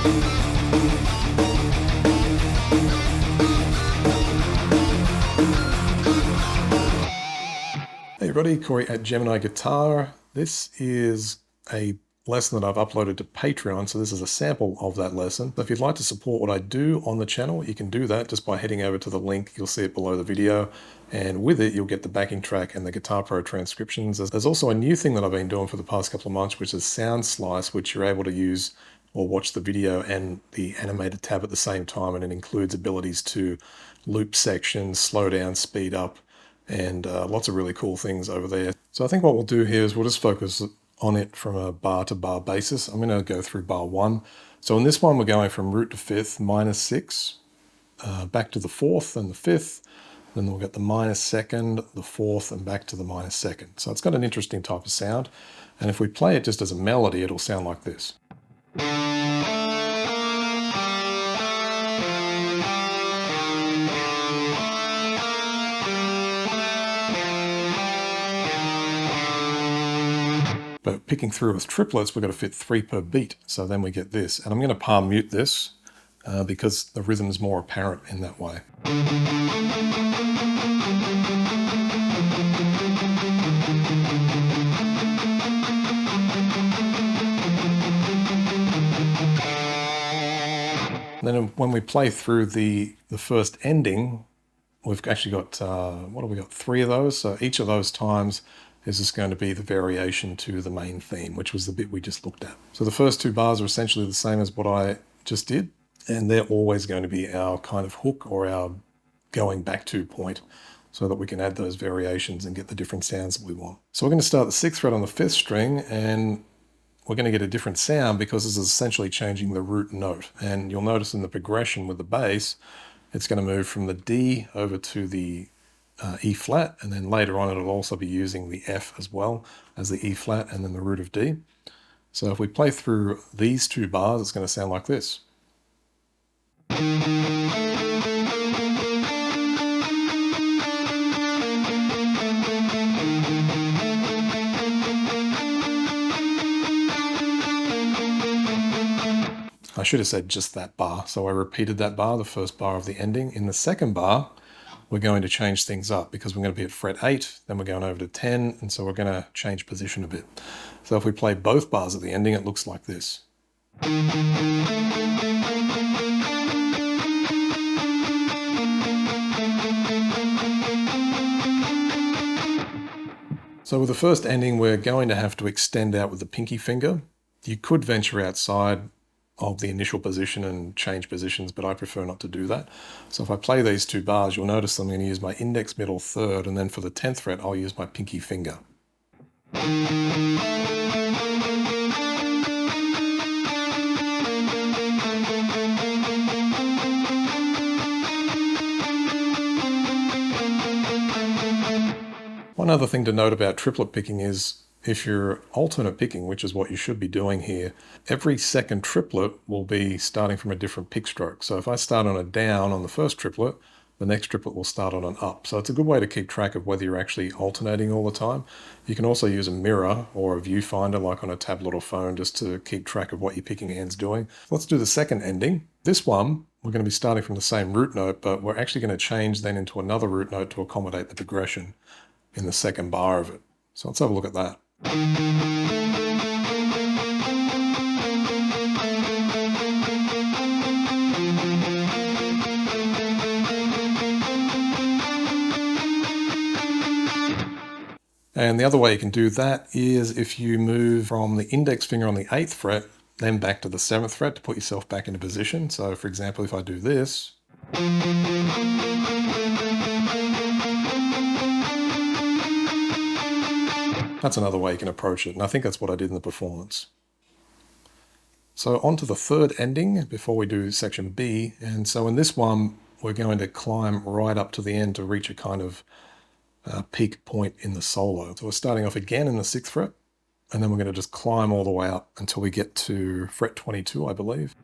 Hey everybody, Corey at Gemini Guitar. This is a lesson that I've uploaded to Patreon, so this is a sample of that lesson. So if you'd like to support what I do on the channel, you can do that just by heading over to the link. You'll see it below the video, and with it you'll get the backing track and the Guitar Pro transcriptions. There's also a new thing that I've been doing for the past couple of months, which is Sound Slice, which you're able to use or watch the video and the animated tab at the same time, and it includes abilities to loop sections, slow down, speed up, and lots of really cool things over there. So I think what we'll do here is we'll just focus on it from a bar to bar basis. I'm going to go through bar 1. So in this one we're going from root to 5th, -6, back to the 4th and the 5th, then we'll get the -2nd, the 4th, and back to the -2nd. So it's got an interesting type of sound, and if we play it just as a melody, it'll sound like this. But picking through with triplets, we've got to fit 3 per beat. So then we get this. And I'm going to palm mute this because the rhythm is more apparent in that way. And then when we play through the first ending, we've actually got, what have we got? 3 of those. So each of those times is just going to be the variation to the main theme, which was the bit we just looked at. So the first 2 bars are essentially the same as what I just did, and they're always going to be our kind of hook or our going back to point, so that we can add those variations and get the different sounds that we want. So we're going to start the 6th fret on the 5th string, and we're going to get a different sound because this is essentially changing the root note. And you'll notice in the progression with the bass, it's going to move from the D over to the E flat, and then later on it'll also be using the F as well as the E flat and then the root of D. So if we play through these 2 bars, it's going to sound like this. I should have said just that bar, so I repeated that bar, the first bar of the ending. In the second bar, we're going to change things up because we're going to be at fret 8, then we're going over to 10, and so we're going to change position a bit. So if we play both bars at the ending, it looks like this. So with the first ending, we're going to have to extend out with the pinky finger. You could venture outside of the initial position and change positions, but I prefer not to do that. So if I play these 2 bars, you'll notice I'm going to use my index, middle, 3rd, and then for the 10th fret, I'll use my pinky finger. One other thing to note about triplet picking is if you're alternate picking, which is what you should be doing here, every second triplet will be starting from a different pick stroke. So if I start on a down on the first triplet, the next triplet will start on an up. So it's a good way to keep track of whether you're actually alternating all the time. You can also use a mirror or a viewfinder like on a tablet or phone just to keep track of what your picking hand's doing. Let's do the second ending. This one, we're going to be starting from the same root note, but we're actually going to change then into another root note to accommodate the progression in the second bar of it. So let's have a look at that. And the other way you can do that is if you move from the index finger on the 8th fret, then back to the 7th fret to put yourself back into position. So for example, if I do this, that's another way you can approach it, and I think that's what I did in the performance. So on to the 3rd ending before we do section B, and so in this one we're going to climb right up to the end to reach a kind of peak point in the solo. So we're starting off again in the 6th fret, and then we're going to just climb all the way up until we get to fret 22, I believe.